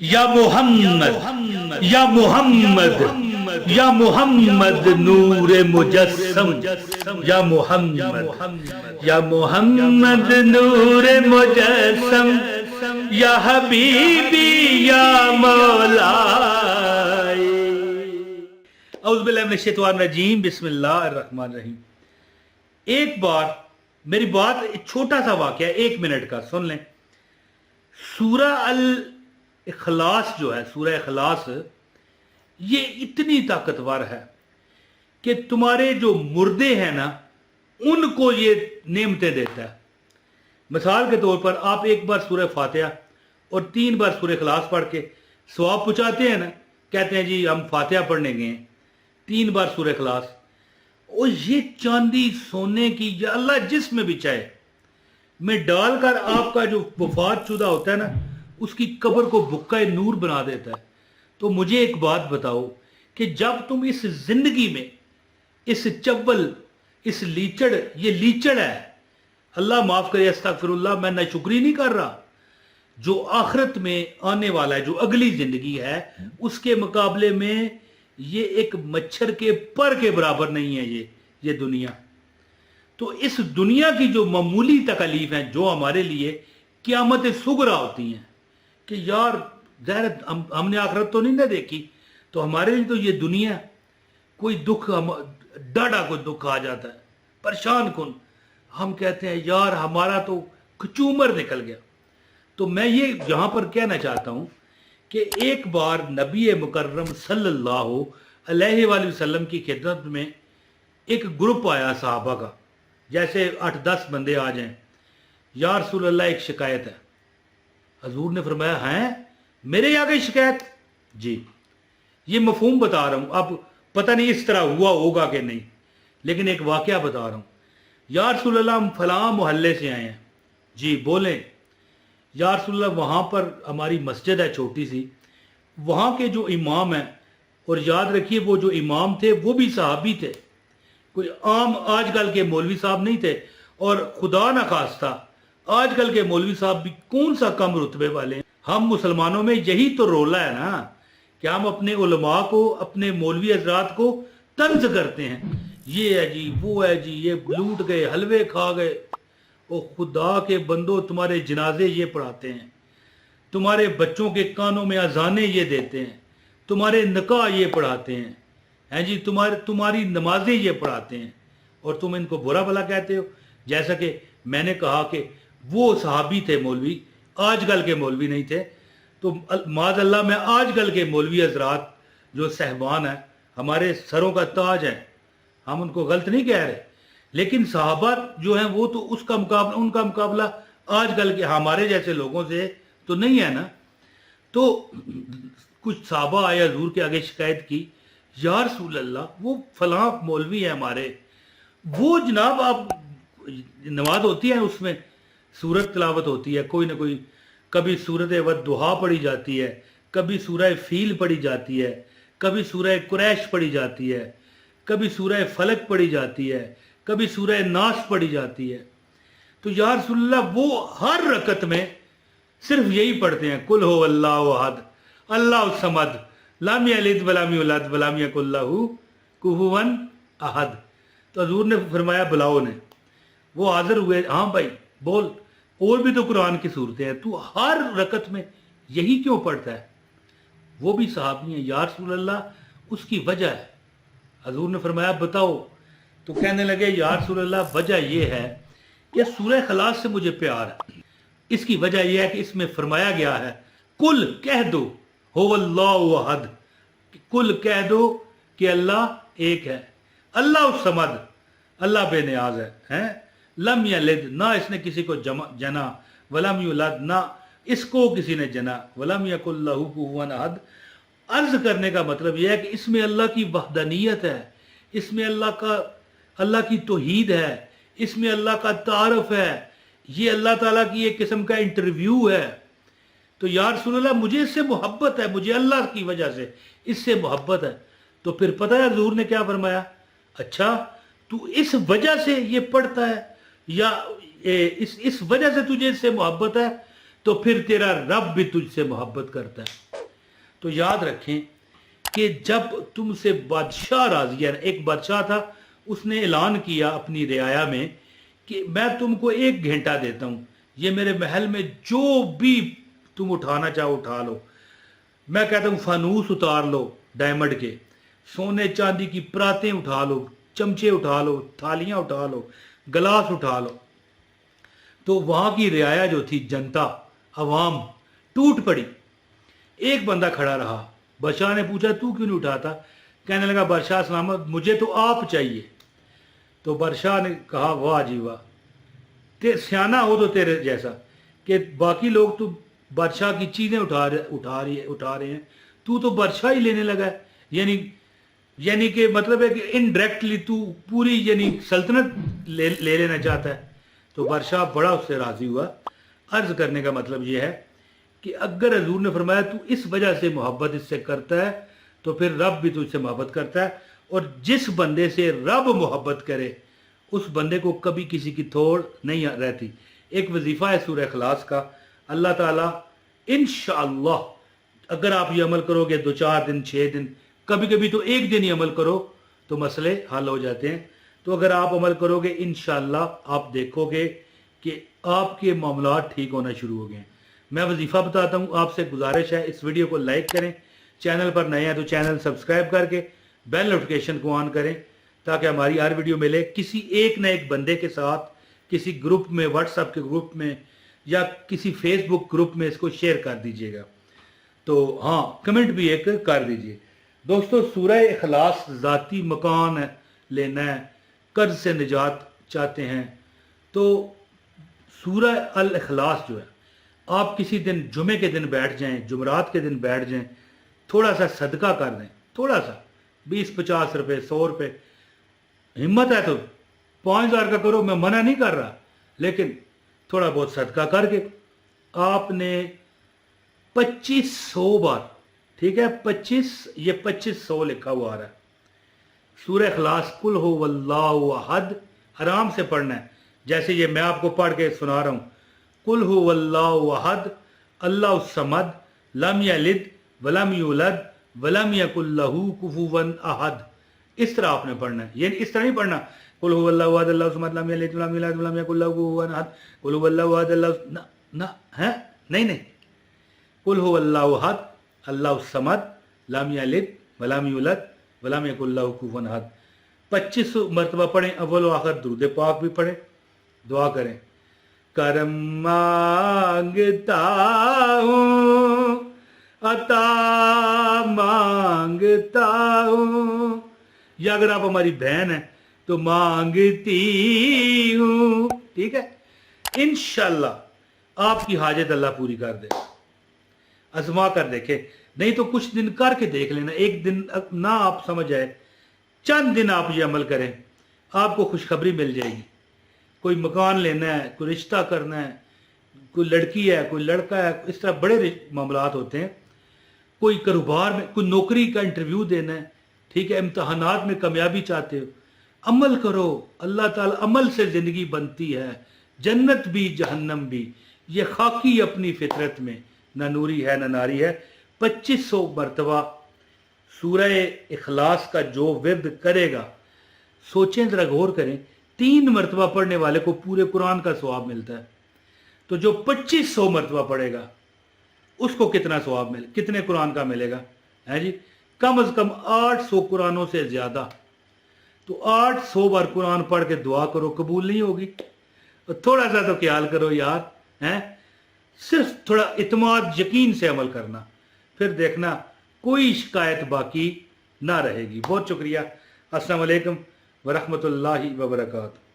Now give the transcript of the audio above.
یا محمد یا محمد یا محمد نور مجسم یا محمد یا محمد نور مجسم یا حبیبی یا مولا۔ اعوذ باللہ من الشیطان الرجیم، بسم اللہ الرحمن الرحیم۔ ایک بار میری بات چھوٹا سا واقعہ 1 منٹ کا سن لیں۔ سورہ الاخلاص جو ہے، سورہ اخلاص، یہ اتنی طاقتور ہے کہ تمہارے جو مردے ہیں نا ان کو یہ نعمتیں دیتا ہے۔ مثال کے طور پر آپ ایک بار سورہ فاتحہ اور 3 بار سورہ اخلاص پڑھ کے ثواب پہنچاتے ہیں نا، کہتے ہیں جی ہم فاتحہ پڑھنے گئے ہیں، 3 بار سورہ اخلاص، اور یہ چاندی سونے کی یا اللہ جس میں بھی چاہے میں ڈال کر آپ کا جو وفات شدہ ہوتا ہے نا اس کی قبر کو بکہ نور بنا دیتا ہے۔ تو مجھے ایک بات بتاؤ کہ جب تم اس زندگی میں اس چول، اس لیچڑ، یہ لیچڑ ہے، اللہ معاف کرے استغفر اللہ، میں ناشکری نہیں کر رہا، جو آخرت میں آنے والا ہے، جو اگلی زندگی ہے، اس کے مقابلے میں یہ ایک مچھر کے پر کے برابر نہیں ہے یہ دنیا۔ تو اس دنیا کی جو معمولی تکالیف ہیں جو ہمارے لیے قیامت صغریٰ ہوتی ہیں کہ یار ظاہر ہم نے آخرت تو نہیں نہ دیکھی، تو ہمارے لیے تو یہ دنیا کوئی دکھ، ڈاڑا کوئی دکھ آ جاتا ہے پریشان کن، ہم کہتے ہیں یار ہمارا تو کچومر نکل گیا۔ تو میں یہ یہاں پر کہنا چاہتا ہوں کہ ایک بار نبی مکرم صلی اللہ علیہ وآلہ وسلم کی خدمت میں ایک گروپ آیا صحابہ کا، جیسے 8-10 بندے آ جائیں، یا رسول اللہ ایک شکایت ہے۔ حضور نے فرمایا ہیں میرے آگے شکایت؟ جی، یہ مفہوم بتا رہا ہوں، اب پتہ نہیں اس طرح ہوا ہوگا کہ نہیں، لیکن ایک واقعہ بتا رہا ہوں۔ یا رسول اللہ ہم فلاں محلے سے آئے ہیں۔ جی بولیں۔ یا رسول اللہ وہاں پر ہماری مسجد ہے چھوٹی سی، وہاں کے جو امام ہیں، اور یاد رکھیے وہ جو امام تھے وہ بھی صحابی تھے، کوئی عام آج کل کے مولوی صاحب نہیں تھے، اور خدا نخواستہ آج کل کے مولوی صاحب بھی کون سا کم رتبے والے ہیں۔ ہم مسلمانوں میں یہی تو رولا ہے نا کہ ہم اپنے علماء کو، اپنے مولوی حضرات کو طنز کرتے ہیں، یہ ہے جی، وہ ہے جی، یہ لوٹ گئے، حلوے کھا گئے۔ او خدا کے بندو، تمہارے جنازے یہ پڑھاتے ہیں، تمہارے بچوں کے کانوں میں اذانیں یہ دیتے ہیں، تمہارے نکاح یہ پڑھاتے ہیں جی، تمہاری نمازیں یہ پڑھاتے ہیں، اور تم ان کو برا بھلا کہتے ہو۔ جیسا کہ میں نے کہا کہ وہ صحابی تھے مولوی، آج کل کے مولوی نہیں تھے، تو معاذ اللہ میں آج کل کے مولوی حضرات جو صاحبان ہیں ہمارے سروں کا تاج ہیں، ہم ان کو غلط نہیں کہہ رہے، لیکن صحابہ جو ہیں وہ تو ان کا مقابلہ آج کل کے ہمارے جیسے لوگوں سے تو نہیں ہے نا۔ تو کچھ صحابہ آئے حضور کے آگے شکایت کی، یا رسول اللہ وہ فلاں مولوی ہیں ہمارے، وہ جناب آپ نماز ہوتی ہے اس میں سورت تلاوت ہوتی ہے، کوئی نہ کوئی، کبھی سورت والضحیٰ پڑھی جاتی ہے، کبھی سورہ فیل پڑھی جاتی ہے، کبھی سورہ قریش پڑھی جاتی ہے، کبھی سورہ فلق پڑھی جاتی ہے، کبھی سورہ ناس پڑھی جاتی ہے۔ تو یا رسول اللہ وہ ہر رکعت میں صرف یہی پڑھتے ہیں، قل هو اللہ احد اللہ الصمد لم یلد ولم یولد ولم یکن لہ کفوا احد۔ تو حضور نے فرمایا بلاؤ نے، وہ حاضر ہوئے، ہاں بھائی بول، اور بھی تو قرآن کی صورتیں ہیں، تو ہر رکعت میں یہی کیوں پڑھتا ہے؟ وہ بھی صحابی ہیں۔ یا رسول اللہ اس کی وجہ ہے۔ حضور نے فرمایا بتاؤ، تو کہنے لگے یا رسول اللہ وجہ یہ ہے کہ سورہ اخلاص سے مجھے پیار ہے، اس کی وجہ یہ ہے کہ اس میں فرمایا گیا ہے کل کہہ دو هو اللہ احد، کل کہہ دو کہ اللہ ایک ہے، اللہ الصمد، اللہ بے نیاز ہے، لم یلد، نہ اس نے کسی کو جنا، ولم یولد، نہ اس کو کسی نے جنا، ولم یکن لہ کفوا احد۔ عرض کرنے کا مطلب یہ ہے کہ اس میں اللہ کی وحدانیت ہے، اس میں اللہ کی توحید ہے، اس میں اللہ کا تعارف ہے، یہ اللہ تعالیٰ کی ایک قسم کا انٹرویو ہے۔ تو یا رسول اللہ مجھے اس سے محبت ہے، مجھے اللہ کی وجہ سے اس سے محبت ہے۔ تو پھر پتہ ہے حضور نے کیا فرمایا؟ اچھا تو اس وجہ سے یہ پڑھتا ہے، یا اس وجہ سے تجھے اس سے محبت ہے، تو پھر تیرا رب بھی تجھ سے محبت کرتا ہے۔ تو یاد رکھیں کہ جب تم سے بادشاہ راضی ہے، ایک بادشاہ تھا، اس نے اعلان کیا اپنی رعایا میں کہ میں تم کو 1 گھنٹہ دیتا ہوں، یہ میرے محل میں جو بھی تم اٹھانا چاہو اٹھا لو، میں کہتا ہوں فانوس اتار لو ڈائمنڈ کے، سونے چاندی کی پراتیں اٹھا لو، چمچے اٹھا لو، تھالیاں اٹھا لو، گلاس اٹھا لو۔ تو وہاں کی رعایا جو تھی، جنتا، عوام ٹوٹ پڑی۔ ایک بندہ کھڑا رہا، بادشاہ نے پوچھا تو کیوں نہیں اٹھاتا؟ کہنے لگا بادشاہ سلامت مجھے تو آپ چاہیے۔ تو بادشاہ نے کہا واہ جی واہ، سیانہ ہو تو تیرے جیسا کہ باقی لوگ تو بادشاہ کی چیزیں اٹھا رہے ہیں، تو بادشاہ ہی لینے لگا ہے، یعنی کہ مطلب ہے کہ انڈائریکٹلی تو پوری یعنی سلطنت لے لینا چاہتا ہے۔ تو بادشاہ بڑا اس سے راضی ہوا۔ عرض کرنے کا مطلب یہ ہے کہ اگر حضور نے فرمایا تو اس وجہ سے محبت اس سے کرتا ہے تو پھر رب بھی تو اس سے محبت کرتا ہے، اور جس بندے سے رب محبت کرے اس بندے کو کبھی کسی کی تھوڑ نہیں رہتی۔ ایک وظیفہ ہے سورہ اخلاص کا، اللہ تعالیٰ انشاءاللہ اگر آپ یہ عمل کرو گے 2-4 دن 6 دن، کبھی کبھی تو 1 دن ہی عمل کرو تو مسئلے حل ہو جاتے ہیں۔ تو اگر آپ عمل کرو گے انشاءاللہ آپ دیکھو گے کہ آپ کے معاملات ٹھیک ہونا شروع ہو گئے ہیں۔ میں وظیفہ بتاتا ہوں، آپ سے گزارش ہے اس ویڈیو کو لائک کریں، چینل پر نئے ہیں تو چینل سبسکرائب کر کے بیل نوٹیفیکیشن کو آن کریں تاکہ ہماری ہر ویڈیو ملے۔ کسی ایک نہ ایک بندے کے ساتھ کسی گروپ میں، واٹس ایپ کے گروپ میں یا کسی فیس بک گروپ میں اس کو شیئر کر دیجئے گا۔ تو ہاں کمنٹ بھی ایک کر دیجئے۔ دوستو سورہ اخلاص ذاتی مکان لینا ہے، قرض سے نجات چاہتے ہیں تو سورہ الاخلاص جو ہے، آپ کسی دن جمعے کے دن بیٹھ جائیں، جمعرات کے دن بیٹھ جائیں، تھوڑا سا صدقہ کر دیں، تھوڑا سا 20-50 روپے 100 روپے، ہمت ہے تو 5000 کا کرو، میں منع نہیں کر رہا، لیکن تھوڑا بہت صدقہ کر کے آپ نے 2500 بار، ٹھیک ہے 2500 لکھا ہوا آ رہا ہے، سورہ اخلاص قل هو اللہ احد آرام سے پڑھنا ہے، جیسے یہ میں آپ کو پڑھ کے سنا رہا ہوں، قل هو اللہ احد اللہ الصمد لم یلد ولم یولد ولم یکن لہ کفوا احد، اس طرح آپ نے پڑھنا ہے، یعنی اس طرح نہیں پڑھنا قل هو اللہ احد اللہ الصمد لم یلد ولم یولد ولم یکن لہ کفوا احد، قل هو اللہ احد اللہ نہ ہے نہیں قل هو اللہ احد اللہ الصمد لم یلد ولم یولد ولم یکن لہ کفوا احد، 25 مرتبہ پڑھیں، اول و آخر درود پاک بھی پڑھیں، دعا کریں، کرم مانگتا ہوں عطا مانگتا ہوں، یا اگر آپ ہماری بہن ہیں تو مانگتی ہوں، ٹھیک ہے، انشاءاللہ آپ کی حاجت اللہ پوری کر دے۔ آزما کر دیکھیں، نہیں تو کچھ دن کر کے دیکھ لینا، ایک دن نہ آپ سمجھ آئے، چند دن آپ یہ عمل کریں، آپ کو خوشخبری مل جائے گی۔ کوئی مکان لینا ہے، کوئی رشتہ کرنا ہے، کوئی لڑکی ہے، کوئی لڑکا ہے، اس طرح بڑے معاملات ہوتے ہیں، کوئی کاروبار میں، کوئی نوکری کا انٹرویو دینا ہے، ٹھیک ہے، امتحانات میں کامیابی چاہتے ہو، عمل کرو، اللہ تعالیٰ عمل سے زندگی بنتی ہے، جنت بھی جہنم بھی، یہ خاکی اپنی فطرت میں نہ نوری ہے نہ ناری ہے۔ 2500 مرتبہ سورہ اخلاص کا جو ورد کرے گا، سوچیں ذرا غور کریں، 3 مرتبہ پڑھنے والے کو پورے قرآن کا ثواب ملتا ہے، تو جو 2500 مرتبہ پڑھے گا اس کو کتنا ثواب کتنے قرآن کا ملے گا؟ ہے جی، کم از کم 800 قرآنوں سے زیادہ۔ تو 800 بار قرآن پڑھ کے دعا کرو، قبول نہیں ہوگی؟ تھوڑا سا تو خیال کرو یار، ہیں، صرف تھوڑا اعتماد یقین سے عمل کرنا، پھر دیکھنا کوئی شکایت باقی نہ رہے گی۔ بہت شکریہ، السلام علیکم ورحمۃ اللہ وبرکاتہ۔